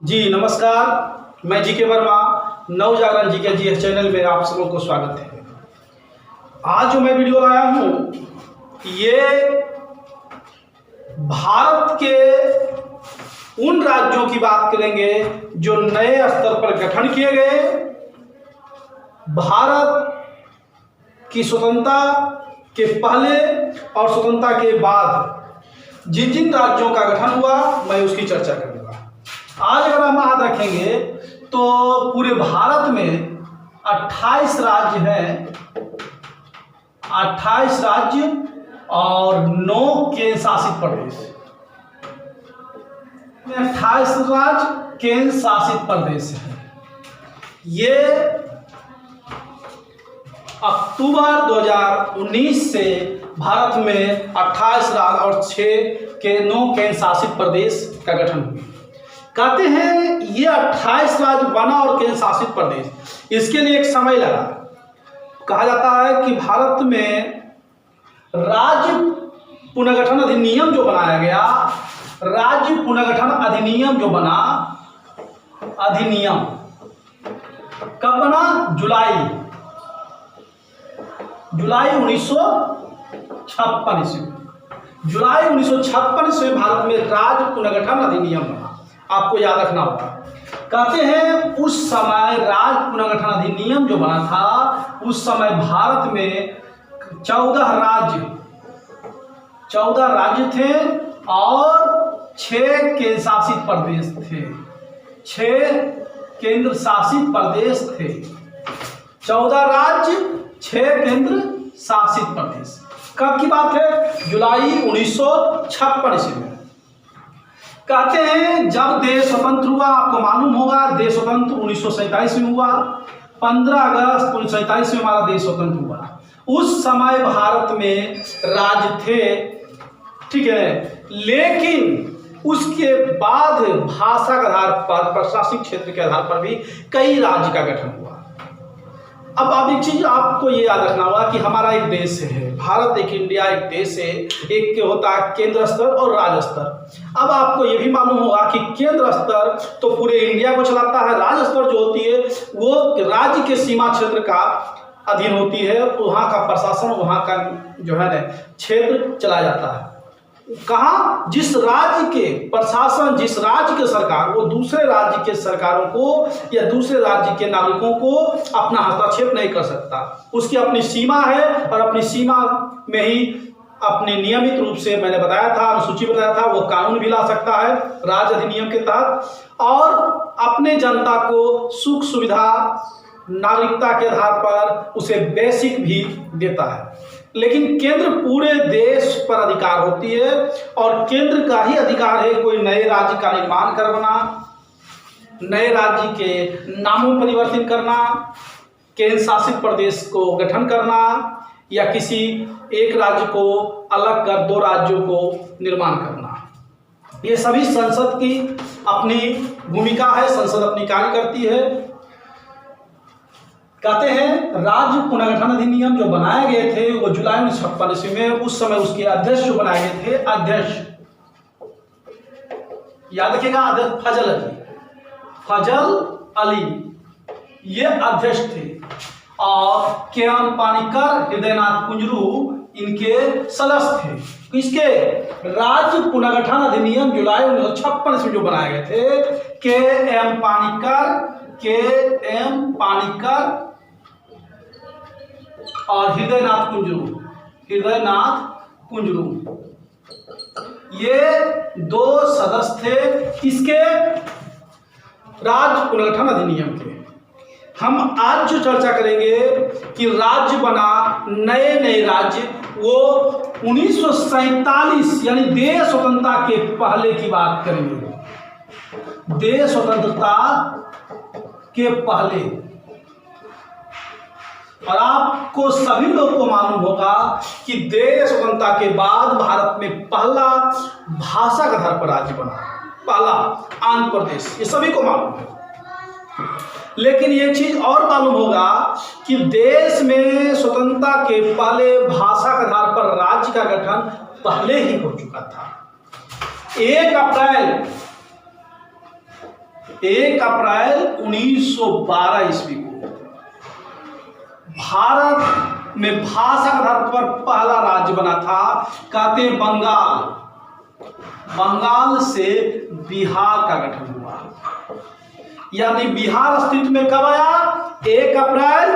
जी नमस्कार, मैं जीके वर्मा नवजागरण जीके जी चैनल में आप सबों को स्वागत है। आज जो मैं वीडियो लाया हूँ ये भारत के उन राज्यों की बात करेंगे जो नए स्तर पर गठन किए गए। भारत की स्वतंत्रता के पहले और स्वतंत्रता के बाद जिन जिन राज्यों का गठन हुआ मैं उसकी चर्चा करूँगा। आज अगर हम याद रखेंगे तो पूरे भारत में 28 राज्य हैं, 28 राज्य और 9 केंद्र शासित प्रदेश। 28 राज्य केंद्र शासित प्रदेश है। ये अक्टूबर 2019 से भारत में 28 राज्य और 9 केंद्र शासित प्रदेश का गठन हुआ। कहते हैं ये 28 राज्य बना और केंद्र शासित प्रदेश, इसके लिए एक समय लगा। कहा जाता है कि भारत में राज्य पुनर्गठन अधिनियम जो बनाया गया, राज्य पुनर्गठन अधिनियम जो बना, अधिनियम कब बना? जुलाई 1956 ईस्वी। जुलाई 1956 ईस्वी भारत में राज्य पुनर्गठन अधिनियम बना। आपको याद रखना होगा। कहते हैं उस समय राज्य पुनर्गठन अधिनियम जो बना था, उस समय भारत में 14 राज्य थे और 6 केंद्र शासित प्रदेश थे। 6 केंद्र शासित प्रदेश थे। 14 राज्य, 6 केंद्र शासित प्रदेश। कब की बात है? जुलाई 1956 ईस्वी में। कहते हैं जब देश स्वतंत्र हुआ, आपको मालूम होगा देश स्वतंत्र 1947 में हुआ। 15 अगस्त 1947 में हमारा देश स्वतंत्र हुआ। उस समय भारत में राज्य थे, ठीक है, लेकिन उसके बाद भाषा के आधार पर, प्रशासनिक क्षेत्र के आधार पर भी कई राज्य का गठन हुआ। अब एक चीज आपको ये याद रखना होगा कि हमारा एक देश है, भारत एक इंडिया एक देश है। एक होता है केंद्र स्तर और राज्य स्तर। अब आपको ये भी मालूम होगा कि केंद्र स्तर तो पूरे इंडिया को चलाता है, राज्य स्तर जो होती है वो राज्य के सीमा क्षेत्र का अधीन होती है। वहाँ का प्रशासन, वहाँ का जो है ना क्षेत्र चला जाता है। कहाँ? जिस राज्य के प्रशासन, जिस राज्य के सरकार, वो दूसरे राज्य के सरकारों को या दूसरे राज्य के नागरिकों को अपना हस्तक्षेप नहीं कर सकता। उसकी अपनी सीमा है और अपनी सीमा में ही अपने नियमित रूप से, मैंने बताया था, अनुसूची बताया था, वो कानून भी ला सकता है राज्य अधिनियम के तहत और अपने जनता को सुख सुविधा नागरिकता के आधार पर उसे बेसिक भी देता है। लेकिन केंद्र पूरे देश पर अधिकार होती है और केंद्र का ही अधिकार है कोई नए राज्य का निर्माण करना, नए राज्य के नामों परिवर्तन करना, केंद्र शासित प्रदेश को गठन करना या किसी एक राज्य को अलग कर 2 राज्यों को निर्माण करना। ये सभी संसद की अपनी भूमिका है, संसद अपनी कार्य करती है। कहते हैं राज्य पुनर्गठन अधिनियम जो बनाए गए थे वो जुलाई 1956 ईस्वी में, उस समय उसके अध्यक्ष जो बनाए गए थे, अध्यक्ष याद रखिएगा, अध्यक्ष फजल अली ये अध्यक्ष थे और के.एम. पानिक्कर, हृदयनाथ कुंजरू इनके सदस्य थे। इसके राज्य पुनर्गठन अधिनियम जुलाई 1956 ईस्वी जो बनाए गए थे, के.एम. पानिक्कर और हृदयनाथ कुंजरू ये 2 सदस्य थे किसके? राज्य पुनर्गठन अधिनियम के। हम आज जो चर्चा करेंगे कि राज्य बना, नए राज्य, वो 1947 यानी देश स्वतंत्रता के पहले की बात करेंगे। देश स्वतंत्रता के पहले। और आपको सभी लोग को मालूम होगा कि देश स्वतंत्रता के बाद भारत में पहला भाषा के आधार पर राज्य बना, पहला आंध्र प्रदेश, ये सभी को मालूम है। लेकिन ये चीज और मालूम होगा कि देश में स्वतंत्रता के पहले भाषा के आधार पर राज्य का गठन पहले ही हो चुका था। 1 अप्रैल 1 अप्रैल 1912 ईस्वी को भारत में भाषा के आधार पर पहला राज्य बना था। कहते हैं बंगाल से बिहार का गठन हुआ। यानी बिहार अस्तित्व में कब आया? 1 अप्रैल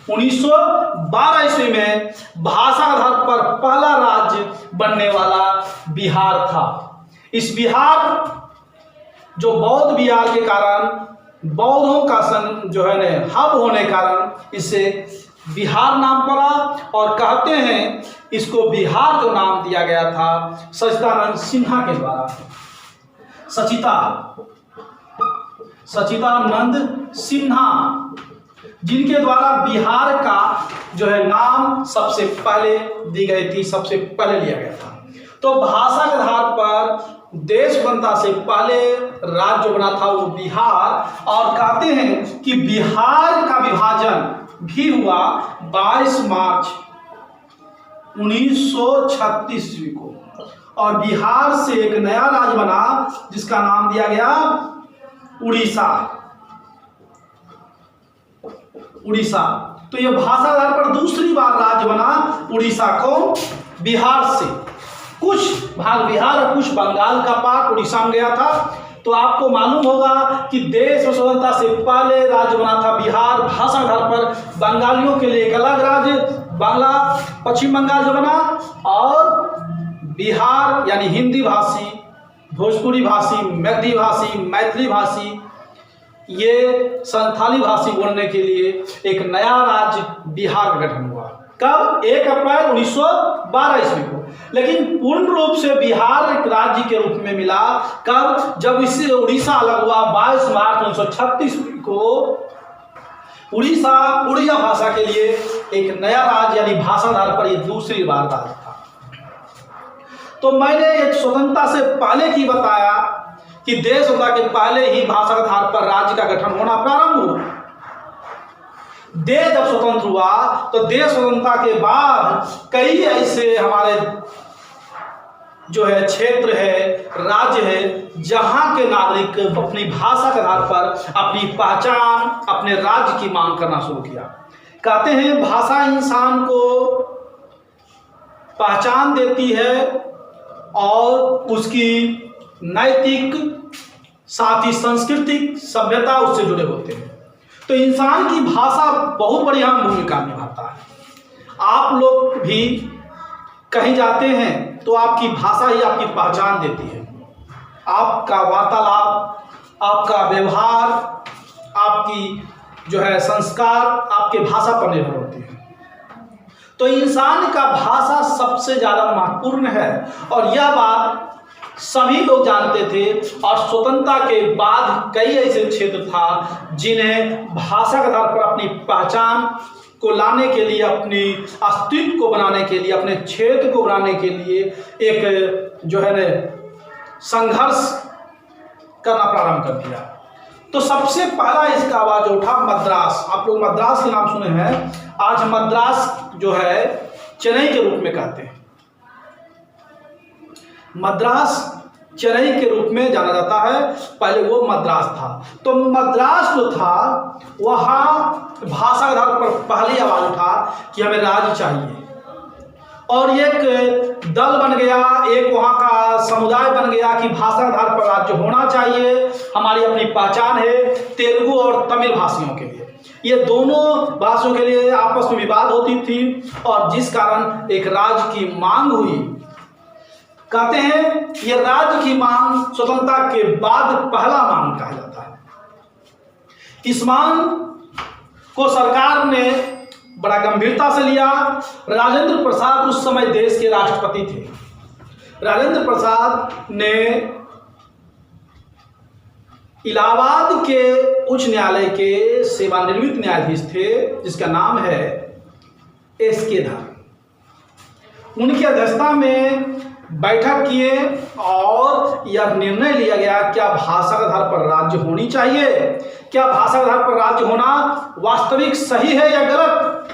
1912 ईस्वी में भाषा के आधार पर पहला राज्य बनने वाला बिहार था। इस बिहार जो बौद्ध बिहार के कारण बौद्धों का हब होने के कारण इसे बिहार नाम पड़ा। और कहते हैं इसको बिहार जो नाम दिया गया था सचिदानंद सिन्हा के द्वारा। सचिदानंद सिन्हा जिनके द्वारा बिहार का नाम सबसे पहले दी गई थी, सबसे पहले लिया गया था। तो भाषा के आधार पर देश बनता से पहले राज्य बना था वो बिहार। और कहते हैं कि बिहार का विभाजन भी हुआ 22 मार्च 1936 ईस्वी को। और बिहार से एक नया राज्य बना जिसका नाम दिया गया उड़ीसा। तो यह भाषा के आधार पर दूसरी बार राज्य बना उड़ीसा को बिहार से। कुछ भाग बिहार और कुछ बंगाल का पार्ट उड़ीसा में गया था। तो आपको मालूम होगा कि देश में स्वतंत्रता से पहले राज्य बना था बिहार। भाषा के आधार पर बंगालियों के लिए एक अलग राज्य बांग्ला पश्चिम बंगाल जो बना, और बिहार यानी हिंदी भाषी, भोजपुरी भाषी, मैथिली भाषी, मैथिली भाषी, ये संथाली भाषी बोलने के लिए एक नया राज्य बिहार का गठन हुआ। कब? 1 अप्रैल 1912 ईस्वी को। लेकिन पूर्ण रूप से बिहार एक राज्य के रूप में मिला कब? जब इससे उड़ीसा अलग हुआ 22 मार्च 1936 को। उड़िया भाषा के लिए एक नया राज्य यानी भाषा आधार पर यह दूसरी बार राज्य था। तो मैंने एक स्वतंत्रता से पहले की बताया कि देश स्वतंत्रता के पहले ही भाषा के आधार पर राज्य का गठन होना प्रारंभ हुआ। देश जब स्वतंत्र हुआ तो देश स्वतंत्रता के बाद कई ऐसे हमारे क्षेत्र है, राज्य है, जहां के नागरिक अपनी भाषा के आधार पर अपनी पहचान, अपने राज्य की मांग करना शुरू किया। कहते हैं भाषा इंसान को पहचान देती है और उसकी नैतिक साथ ही सांस्कृतिक सभ्यता उससे जुड़े होते हैं। तो इंसान की भाषा बहुत बड़ी अहम भूमिका निभाता है। आप लोग भी कहीं जाते हैं तो आपकी भाषा ही आपकी पहचान देती है। आपका वार्तालाप, आपका व्यवहार, आपकी संस्कार आपके भाषा पर निर्भर होते हैं। तो इंसान का भाषा सबसे ज़्यादा महत्वपूर्ण है और यह बात सभी लोग जानते थे। और स्वतंत्रता के बाद कई ऐसे क्षेत्र था जिन्हें भाषा के आधार पर अपनी पहचान को लाने के लिए, अपनी अस्तित्व को बनाने के लिए, अपने क्षेत्र को बनाने के लिए एक संघर्ष करना प्रारंभ कर दिया। तो सबसे पहला इसका आवाज उठा मद्रास। आप लोग मद्रास के नाम सुने हैं। आज मद्रास चेन्नई के रूप में कहते हैं। मद्रास चेन्नई के रूप में जाना जाता है, पहले वो मद्रास था। तो मद्रास जो था वहाँ भाषा के आधार पर पहली आवाज उठा कि हमें राज्य चाहिए। और एक दल बन गया, एक वहाँ का समुदाय बन गया कि भाषा के आधार पर राज्य होना चाहिए, हमारी अपनी पहचान है। तेलुगु और तमिल भाषियों के लिए, ये दोनों भाषाओं के लिए आपस में विवाद होती थी और जिस कारण एक राज्य की मांग हुई। कहते हैं ये राज्य की मांग स्वतंत्रता के बाद पहला मांग कहा जाता है। इस मांग को सरकार ने बड़ा गंभीरता से लिया। राजेंद्र प्रसाद उस समय देश के राष्ट्रपति थे। राजेंद्र प्रसाद ने इलाहाबाद के उच्च न्यायालय के सेवानिवृत्त न्यायाधीश थे जिसका नाम है एस.के. धर। उनकी अध्यक्षता में बैठक किए और यह निर्णय लिया गया क्या भाषा के आधार पर राज्य होनी चाहिए, क्या भाषा के आधार पर राज्य होना वास्तविक सही है या गलत।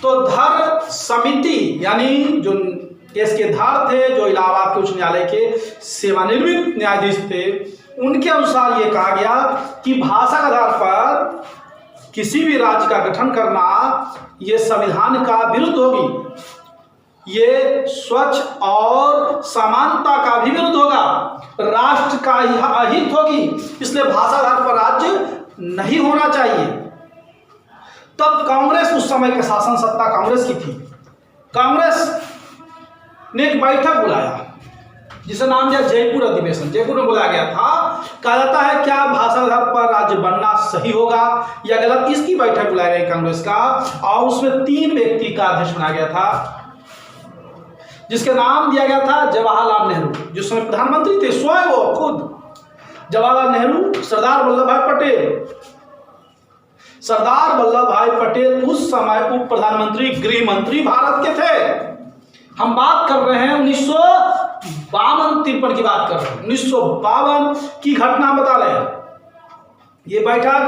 तो धर समिति यानी जो एस के धर थे, जो इलाहाबाद के उच्च न्यायालय के सेवानिवृत्त न्यायाधीश थे, उनके अनुसार ये कहा गया कि भाषा के आधार पर किसी भी राज्य का गठन करना ये संविधान का विरुद्ध होगी, ये स्वच्छ और समानता का भी विरुद्ध होगा, राष्ट्र का अहित होगी, इसलिए भाषा आधार पर राज्य नहीं होना चाहिए। तब कांग्रेस, उस समय के शासन सत्ता कांग्रेस की थी, कांग्रेस ने एक बैठक बुलाया जिसे नाम दिया जयपुर अधिवेशन। जयपुर में बुलाया गया था। कहा जाता है क्या भाषा आधार पर राज्य बनना सही होगा या गलत, इसकी बैठक बुलाई गई कांग्रेस का, और उसमें 3 व्यक्ति का अध्यक्ष बनाया गया था, जिसके नाम दिया गया था जवाहरलाल नेहरू, जिस समय प्रधानमंत्री थे स्वयं वो खुद जवाहरलाल नेहरू, सरदार वल्लभ भाई पटेल। सरदार वल्लभ भाई पटेल उस समय उप प्रधानमंत्री, गृह मंत्री भारत के थे। हम बात कर रहे हैं 1952-53 की बात कर रहे हैं, 1952 की घटना बता रहे हैं। ये बैठक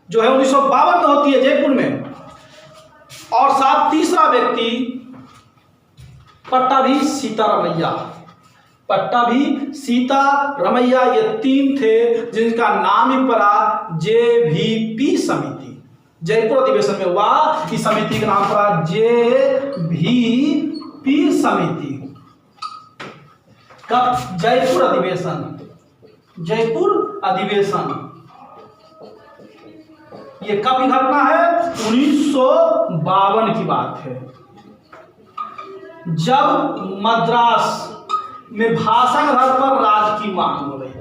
जो है 1952 में होती है जयपुर में। और साथ तीसरा व्यक्ति पट्टाभी सीतारमैया, पट्टाभी सीतारमैया, ये 3 थे जिनका नाम ही पड़ा JVP समिति। जयपुर अधिवेशन में हुआ, इस समिति का नाम पड़ा JVP समिति। कब? जयपुर अधिवेशन, जयपुर अधिवेशन। ये कब की घटना है? 1952 की बात है, जब मद्रास में भाषा के आधार पर राज्य की मांग हो गई थी।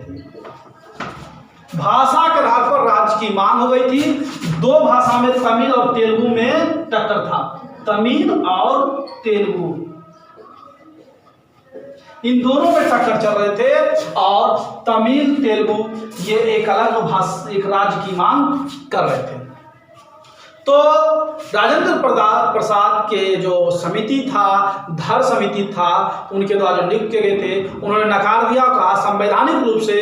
भाषा के आधार पर राज्य की मांग हो गई थी। 2 भाषा में, तमिल और तेलुगु में टक्कर था, तमिल और तेलुगु, इन दोनों में टक्कर चल रहे थे। और तमिल तेलुगु ये एक अलग भाषा, एक राज्य की मांग कर रहे थे। तो राजेंद्र प्रसाद के जो समिति था, धर समिति था, उनके द्वारा जो नियुक्त किए गए थे, उन्होंने नकार दिया, कहा संवैधानिक रूप से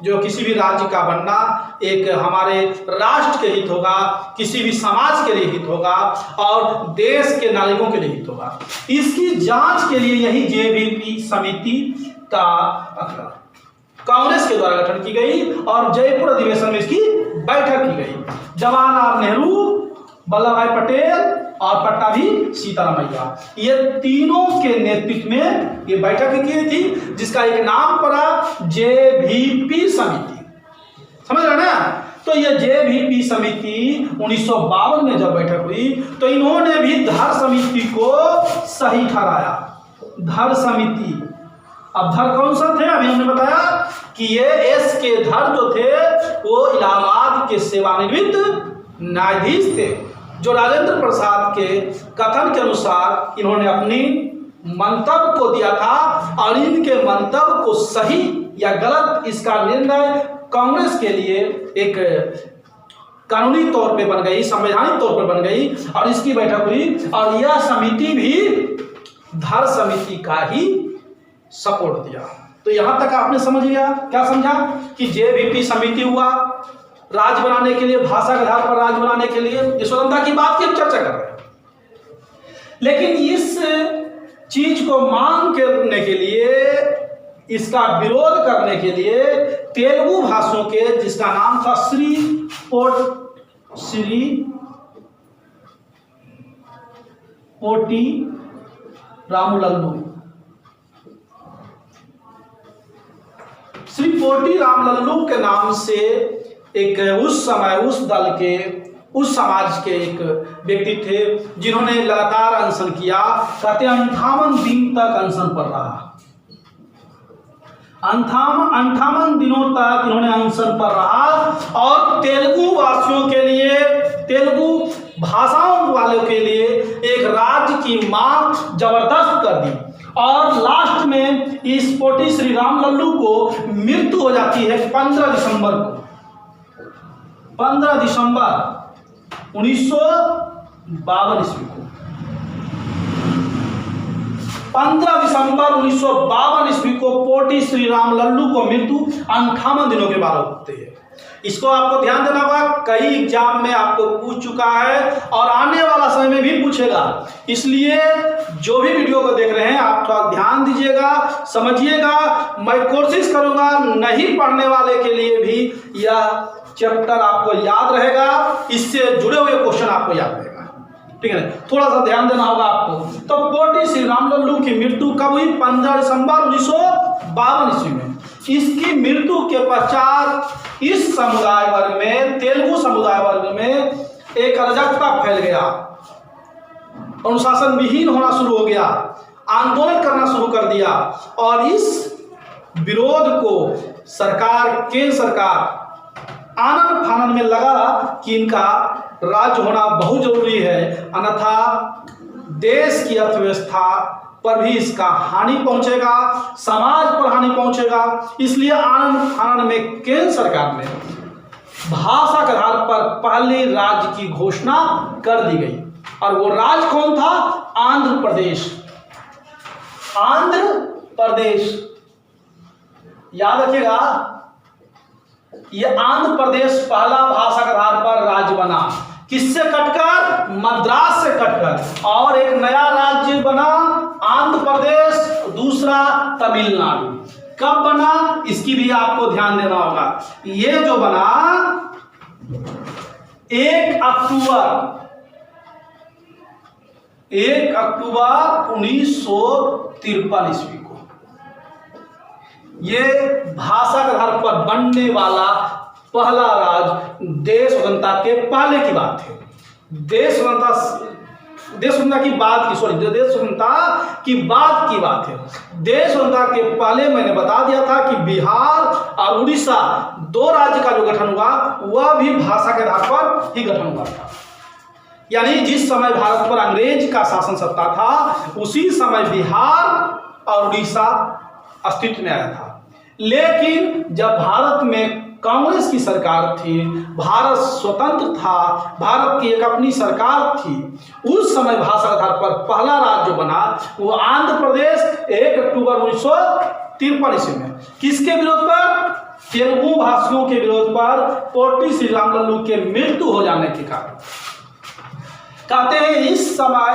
जो किसी भी राज्य का बनना एक हमारे राष्ट्र के हित होगा, किसी भी समाज के लिए हित होगा और देश के नागरिकों के लिए हित होगा। इसकी जांच के लिए यही JVP समिति का कांग्रेस के द्वारा गठन की गई और जयपुर अधिवेशन में इसकी बैठक की गई। जवाहरलाल नेहरू, वल्लभ भाई पटेल और पट्टाभी सीतारमैया, ये तीनों के नेतृत्व में ये बैठक की थी, जिसका एक नाम पड़ा JVP समिति। समझ रहे ना? तो ये JVP समिति 1952 में जब बैठक हुई तो इन्होंने भी धर समिति को सही ठहराया। धर समिति, अब धर कौन सा थे? अभी हमने बताया कि ये एस के धर जो थे वो इलाहाबाद के सेवानिवृत्त न्यायाधीश थे, जो राजेंद्र प्रसाद के कथन के अनुसार इन्होंने अपनी मंतव्य को दिया था और इनके मंतव्य को सही या गलत इसका निर्णय कांग्रेस के लिए एक कानूनी तौर पे बन गई, संवैधानिक तौर पे बन गई और इसकी बैठक हुई। और यह समिति भी धर समिति का ही सपोर्ट दिया। तो यहां तक आपने समझ लिया, क्या समझा कि JVP समिति हुआ राज्य बनाने के लिए, भाषा के आधार पर राज्य बनाने के लिए, ये स्वतंत्रता की बात की हम चर्चा कर रहे हैं। लेकिन इस चीज को मांग करने के लिए, इसका विरोध करने के लिए तेलुगु भाषियों के, जिसका नाम था श्री पोटी रामलल्लू, श्री पोटी रामलल्लू के नाम से एक उस समय उस दल के, उस समाज के एक व्यक्ति थे जिन्होंने लगातार अनशन किया। कहते 58 दिन तक अनशन पर रहा, 58 दिनों तक इन्होंने अनशन पर रहा और तेलुगु वासियों के लिए, तेलुगु भाषाओं वालों के लिए एक राज्य की मांग जबरदस्त कर दी। और लास्ट में इस पोटी श्री रामलल्लू को मृत्यु हो जाती है 15 दिसंबर को, 15 दिसंबर 1952 ईस्वी को। 15 दिसंबर 1952 ईस्वी को पोटी श्री राम लल्लू को मृत्यु 58 दिनों के बाद होते हैं। इसको आपको ध्यान देना होगा, कई एग्जाम में आपको पूछ चुका है और आने वाला समय में भी पूछेगा। इसलिए जो भी वीडियो को देख रहे हैं आप थोड़ा ध्यान दीजिएगा, समझिएगा। मैं कोशिश करूंगा नहीं पढ़ने वाले के लिए भी यह चैप्टर आपको याद रहेगा, इससे जुड़े हुए क्वेश्चन आपको याद रहेगा। ठीक है, थोड़ा सा ध्यान देना होगा आपको। तो पोटी श्री राम लल्लू की मृत्यु कब हुई? 15 दिसंबर 1952 ईस्वी में। इसकी मृत्यु के पश्चात इस समुदाय वर्ग में, तेलुगु समुदाय वर्ग में एक अराजकता फैल गया, अनुशासन विहीन होना शुरू हो गया, आंदोलन करना शुरू कर दिया और इस विरोध को सरकार, केंद्र सरकार आनन फानन में लगा कि इनका राज्य होना बहुत जरूरी है, अन्यथा देश की अर्थव्यवस्था पर भी इसका हानि पहुंचेगा, समाज पर हानि पहुंचेगा। इसलिए आनन फानन में केंद्र सरकार ने भाषा के आधार पर पहले राज्य की घोषणा कर दी गई और वो राज्य कौन था? आंध्र प्रदेश। आंध्र प्रदेश याद रखिएगा, ये आंध्र प्रदेश पहला भाषा के आधार पर राज्य बना। किससे कटकर? मद्रास से कटकर। और एक नया राज्य बना आंध्र प्रदेश, दूसरा तमिलनाडु। कब बना इसकी भी आपको ध्यान देना होगा। ये जो बना 1 अक्टूबर 1953 ईस्वी को ये भाषा के आधार पर बनने वाला पहला राज्य देश स्वतंत्रता के पहले की बात है। देश स्वतंत्रता की बात की, सॉरी, देश स्वतंत्रता की बात की बात है। देश स्वतंत्रता के पहले मैंने बता दिया था कि बिहार और उड़ीसा 2 राज्य का जो गठन हुआ वह भी भाषा के आधार पर ही गठन हुआ था। यानी जिस समय भारत पर अंग्रेज का शासन सत्ता था उसी समय बिहार और उड़ीसा अस्तित्व में आया था। लेकिन जब भारत में कांग्रेस की सरकार थी, भारत स्वतंत्र था, भारत की एक अपनी सरकार थी, उस समय भाषा के आधार पर पहला राज्य जो बना वो आंध्र प्रदेश 1 अक्टूबर 1953 ईस्वी में। किसके विरोध पर? तेलुगु भाषियों के विरोध पर, पोटी श्री राम लल्लू के मृत्यु हो जाने के कारण। कहते हैं इस समय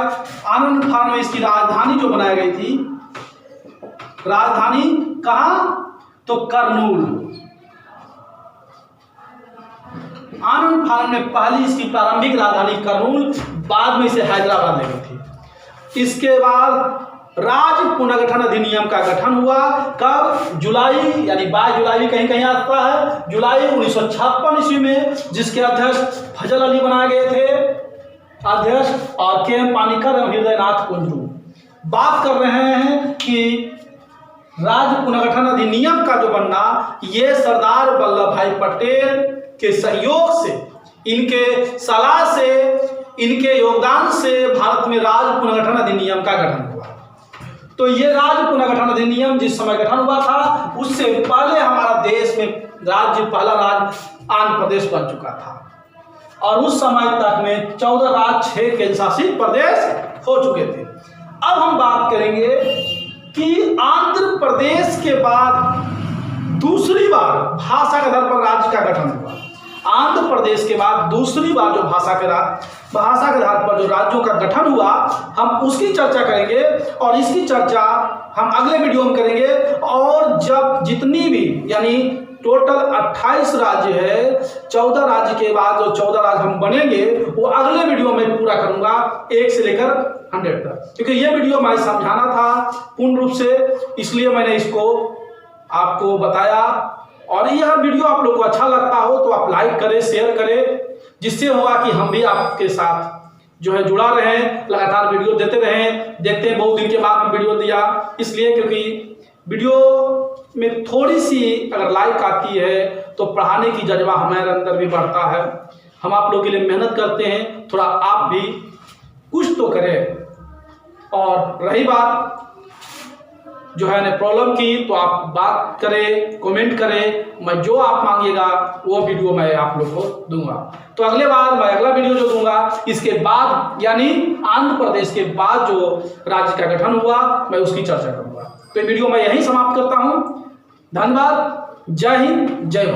आनन फानन में इसकी राजधानी जो बनाई गई थी, राजधानी कहां? तो कर्नूल। आनन फानन में पहली इसकी प्रारंभिक राजधानी कर्नूल, बाद में इसे हैदराबाद ले गई थी। इसके बाद राज्य पुनर्गठन अधिनियम का गठन हुआ। कब? जुलाई, यानी 22 जुलाई कहीं कहीं आता है, जुलाई 1956 ईस्वी में, जिसके अध्यक्ष फजल अली बनाए गए थे अध्यक्ष, और के पानीकर एवं हृदयनाथ कुंजरू। बात कर रहे हैं कि राज्य पुनर्गठन अधिनियम का जो बनना, ये सरदार वल्लभ भाई पटेल के सहयोग से, इनके सलाह से, इनके योगदान से भारत में राज्य पुनर्गठन अधिनियम का गठन हुआ। तो ये राज्य पुनर्गठन अधिनियम जिस समय गठन हुआ था उससे पहले हमारा देश में राज्य, पहला राज्य आंध्र प्रदेश बन चुका था और उस समय तक में 14 राज्य, 6 केंद्र शासित प्रदेश हो चुके थे। अब हम बात करेंगे कि आंध्र प्रदेश के बाद दूसरी बार भाषा के आधार पर राज्य का गठन हुआ। आंध्र प्रदेश के बाद दूसरी बार जो भाषा के आधार पर जो राज्यों का गठन हुआ, हम उसकी चर्चा करेंगे और इसकी चर्चा हम अगले वीडियो में करेंगे। और जब जितनी भी, यानी टोटल 28 राज्य है, 14 राज्य के बाद जो 14 राज्य हम बनेंगे वो अगले वीडियो में पूरा करूंगा, 1 से लेकर 100 तक, क्योंकि ये वीडियो मैं समझाना था पूर्ण रूप से, इसलिए मैंने इसको आपको बताया। और यह वीडियो आप लोग को अच्छा लगता हो तो आप लाइक करें, शेयर करें, जिससे होगा कि हम भी आपके साथ जो है जुड़ा रहें, लगातार वीडियो देते रहें। देखते हैं बहुत दिन के बाद हम वीडियो दिया, इसलिए क्योंकि वीडियो में थोड़ी सी अगर लाइक आती है तो पढ़ाने की जज्बा हमारे अंदर भी बढ़ता है। हम आप लोगों के लिए मेहनत करते हैं, थोड़ा आप भी कुछ तो करें। और रही बात जो है ना प्रॉब्लम की, तो आप बात करें, कमेंट करें, मैं जो आप मांगिएगा वो वीडियो मैं आप लोग को दूंगा। तो अगले बार मैं अगला वीडियो जो दूंगा इसके बाद, यानी आंध्र प्रदेश के बाद जो राज्य का गठन हुआ, मैं उसकी चर्चा करूंगा। तो वीडियो मैं यहीं समाप्त करता हूं। धन्यवाद। जय हिंद, जय भारत।